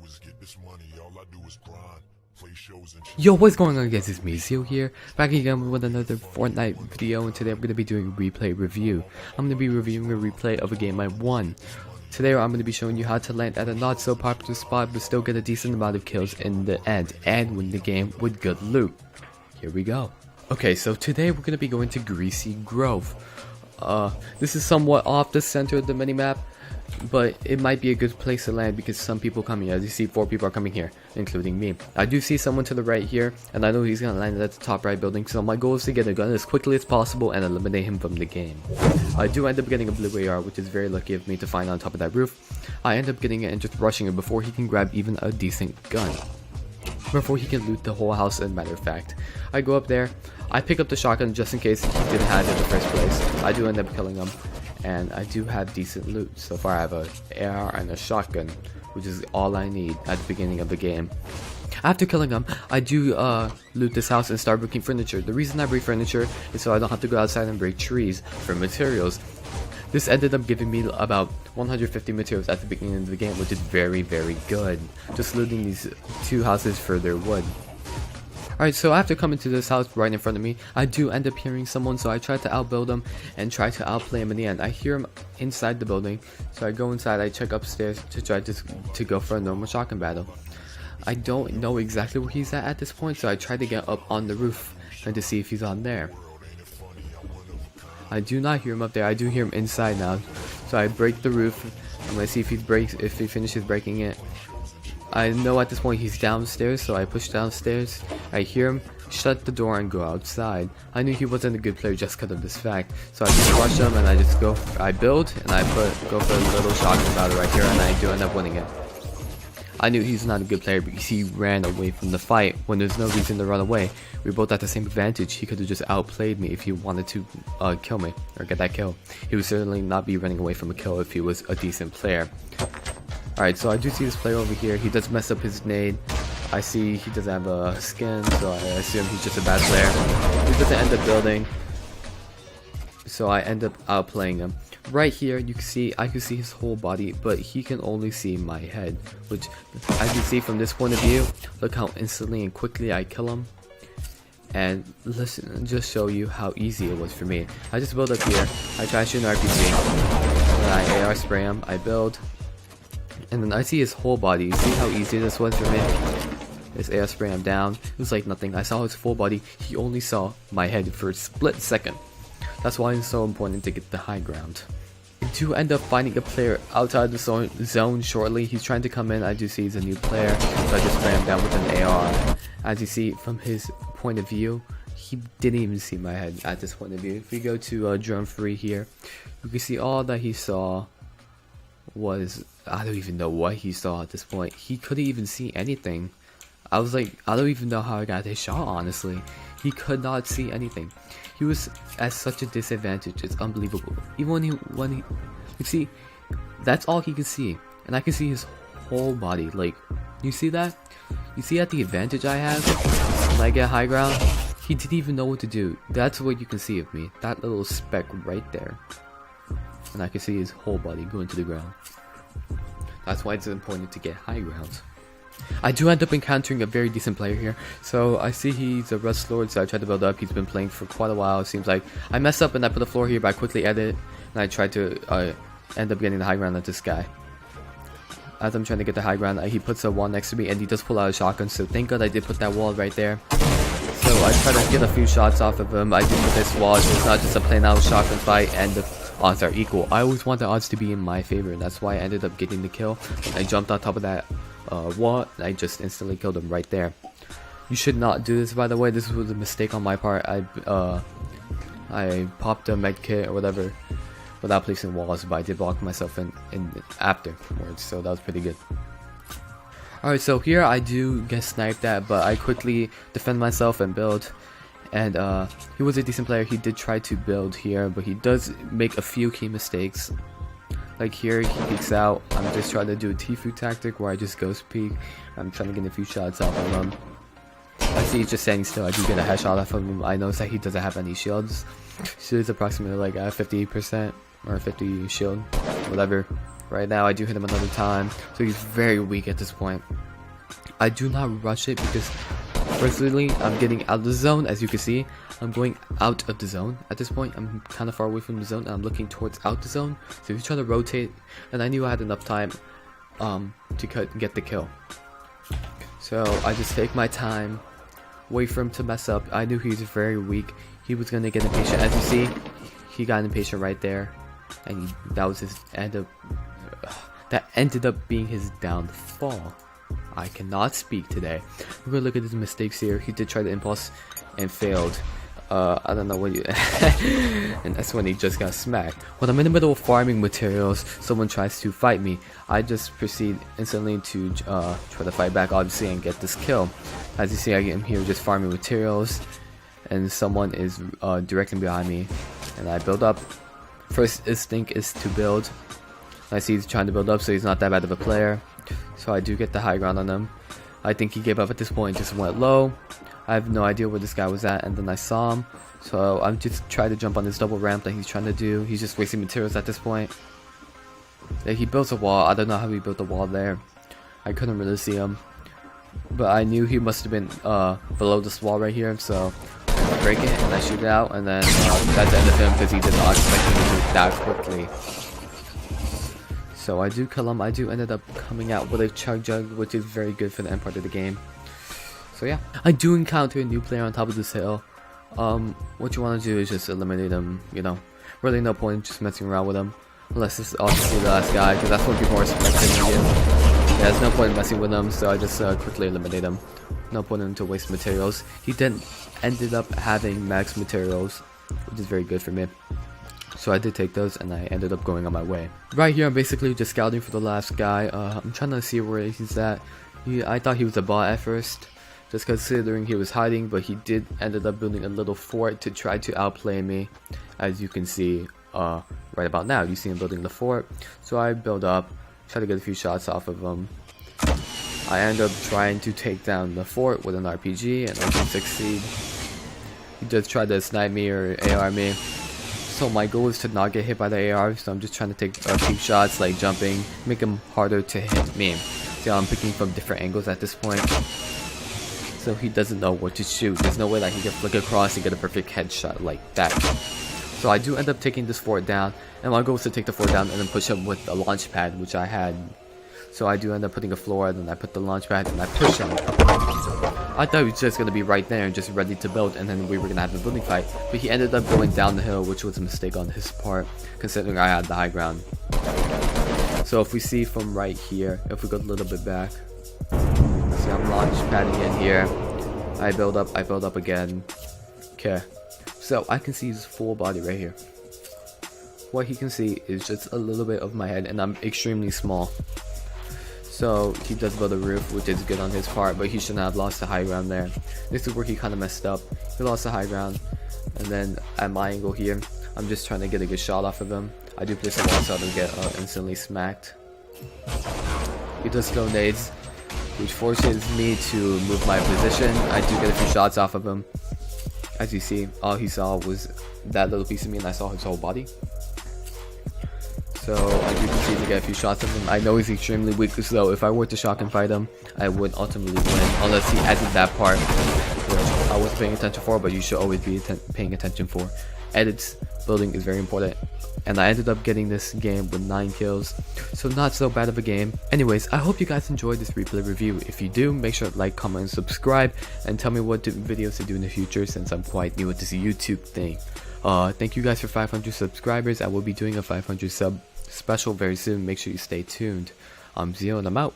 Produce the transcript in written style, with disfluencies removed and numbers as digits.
is get this money. All I do is grind, play shows and Yo, what's going on guys, it's Mizio here, back again with another Fortnite video, and today I'm going to be doing a replay review. I'm going to be reviewing a replay of a game I won. Today I'm going to be showing you how to land at a not so popular spot but still get a decent amount of kills in the end, and win the game with good loot. Here we go. Okay, so today we're going to be going to Greasy Grove. This is somewhat off the center of the minimap, but it might be a good place to land because some people come here. As you see, 4 people are coming here, including me. I do see someone to the right here, and I know he's gonna land at the top right building, so my goal is to get a gun as quickly as possible and eliminate him from the game. I do end up getting a blue AR, which is very lucky of me to find on top of that roof. I end up getting it and just rushing it before he can grab even a decent gun. Before he can loot the whole house, as a matter of fact. I go up there, I pick up the shotgun just in case he didn't have it in the first place. I do end up killing him, and I do have decent loot. So far I have a AR and a shotgun, which is all I need at the beginning of the game. After killing him, I do loot this house and start breaking furniture. The reason I break furniture is so I don't have to go outside and break trees for materials. This ended up giving me about 150 materials at the beginning of the game, which is very, very good. Just looting these 2 houses for their wood. Alright, so after coming to this house right in front of me, I do end up hearing someone, so I try to outbuild him and try to outplay him in the end. I hear him inside the building, so I go inside, I check upstairs to try to go for a normal shotgun battle. I don't know exactly where he's at this point, so I try to get up on the roof and to see if he's on there. I do not hear him up there. I do hear him inside now, so I break the roof. I'm gonna see if he finishes breaking it. I know at this point he's downstairs, so I push downstairs. I hear him, shut the door, and go outside. I knew he wasn't a good player just because of this fact, so I just rush him and I build and I go for a little shotgun battle right here, and I do end up winning it. I knew he's not a good player because he ran away from the fight when there's no reason to run away. We both had the same advantage. He could have just outplayed me if he wanted to kill me or get that kill. He would certainly not be running away from a kill if he was a decent player. Alright, so I do see this player over here. He does mess up his nade. I see he doesn't have a skin, so I assume he's just a bad player. He doesn't end up building, so I end up outplaying him. Right here, I can see his whole body, but he can only see my head, which, as you see from this point of view, look how instantly and quickly I kill him. And listen, just show you how easy it was for me. I just build up here, I try to shoot an RPG, and then I AR spray him, I build, and then I see his whole body. You see how easy this was for me? This AR spray him down, it was like nothing. I saw his full body, he only saw my head for a split second. That's why it's so important to get the high ground. I do end up finding a player outside the zone shortly. He's trying to come in. I do see he's a new player, so I just spray him down with an AR. As you see from his point of view, he didn't even see my head at this point of view. If we go to drone free here, you can see all that he saw was, I don't even know what he saw at this point. He couldn't even see anything. I was like, I don't even know how I got his shot, honestly. He could not see anything. He was at such a disadvantage, it's unbelievable. Even when he, you see, that's all he could see. And I can see his whole body, like, you see that? You see at the advantage I have when I get high ground? He didn't even know what to do. That's what you can see of me, that little speck right there. And I can see his whole body going to the ground. That's why it's important to get high ground. I do end up encountering a very decent player here, so I see he's a Rust Lord, so I try to build up. He's been playing for quite a while. It seems like I messed up and I put a floor here, but I quickly edit and I try to end up getting the high ground at this guy. As I'm trying to get the high ground, he puts a wall next to me and he does pull out a shotgun, so thank God I did put that wall right there. So I try to get a few shots off of him. I do put this wall, so it's not just a plain out shotgun fight and the odds are equal. I always want the odds to be in my favor, and that's why I ended up getting the kill. I jumped on top of that wall, and I just instantly killed him right there. You should not do this, by the way. This was a mistake on my part. I popped a med kit or whatever without placing walls, but I did block myself in afterwards, so that was pretty good. Alright, so here I do get sniped at, but I quickly defend myself and build. And he was a decent player. He did try to build here, but he does make a few key mistakes. Like here, he peeks out. I'm just trying to do a Tfue tactic where I just ghost peek. I'm trying to get a few shots off of him. I see he's just standing still. I do get a headshot off of him. I notice that he doesn't have any shields. Shield is approximately like 50% or 50 shield, whatever. Right now I do hit him another time, so he's very weak at this point. I do not rush it because personally I'm getting out of the zone. As you can see, I'm going out of the zone at this point. I'm kind of far away from the zone and I'm looking towards out the zone. So if you try to rotate, and I knew I had enough time to get the kill. So I just take my time, wait for him to mess up. I knew he was very weak. He was gonna get impatient. As you see, he got impatient right there, and that was his that ended up being his downfall. I cannot speak today. We're gonna look at his mistakes here. He did try the impulse and failed. I don't know what you and that's when he just got smacked. When I'm in the middle of farming materials, someone tries to fight me. I just proceed instantly to try to fight back, obviously, and get this kill. As you see, I am here just farming materials, and someone is directly behind me, and I build up. First instinct is to build. I see he's trying to build up, so he's not that bad of a player. So I do get the high ground on him. I think he gave up at this point, just went low. I have no idea where this guy was at, and then I saw him. So I'm just trying to jump on this double ramp that he's trying to do. He's just wasting materials at this point. He built a wall. I don't know how he built a wall there. I couldn't really see him, but I knew he must have been below this wall right here. So I break it and I shoot it out, and then that's the end of him because he did not expect him to move that quickly. So I do kill him. I do ended up coming out with a chug jug, which is very good for the end part of the game. So yeah, I do encounter a new player on top of this hill. What you want to do is just eliminate him, you know. Really no point just messing around with him. Unless this is obviously the last guy, because that's what people are expecting again. Yeah, there's no point in messing with him, so I just quickly eliminate him. No point in him to waste materials. He then ended up having max materials, which is very good for me. So I did take those, and I ended up going on my way. Right here, I'm basically just scouting for the last guy. I'm trying to see where he's at. I thought he was a bot at first, just considering he was hiding, but he did ended up building a little fort to try to outplay me. As you can see right about now, you see him building the fort. So I build up, try to get a few shots off of him. I end up trying to take down the fort with an RPG, and I didn't succeed. He just tried to snipe me or AR me. So my goal is to not get hit by the AR, so I'm just trying to take peek shots, like jumping, make them harder to hit me. See how I'm picking from different angles at this point. So he doesn't know what to shoot. There's no way that he can flick across and get a perfect headshot like that. So I do end up taking this fort down, and my goal is to take the fort down and then push him with a launch pad, which I had. So I do end up putting a floor, and then I put the launch pad and I push him. I thought he was just gonna be right there and just ready to build, and then we were gonna have a building fight. But he ended up going down the hill, which was a mistake on his part, considering I had the high ground. So if we see from right here, if we go a little bit back, see I'm launch padding in here. I build up again. Okay. So I can see his full body right here. What he can see is just a little bit of my head, and I'm extremely small. So he does build a roof, which is good on his part, but he shouldn't have lost the high ground there. This is where he kind of messed up. He lost the high ground, and then at my angle here, I'm just trying to get a good shot off of him. I do place a wall so I don't get instantly smacked. He does throw nades, which forces me to move my position. I do get a few shots off of him. As you see, all he saw was that little piece of me, and I saw his whole body. So I do proceed to get a few shots of him. I know he's extremely weak, so if I were to shock and fight him, I would ultimately win, unless he added that part, which I was paying attention for, but you should always be paying attention for. Edits, building is very important. And I ended up getting this game with 9 kills, so not so bad of a game. Anyways, I hope you guys enjoyed this replay review. If you do, make sure to like, comment, and subscribe, and tell me what videos to do in the future, since I'm quite new at this YouTube thing. Thank you guys for 500 subscribers. I will be doing a 500 sub special very soon. Make sure you stay tuned. I'm Zio, and I'm out.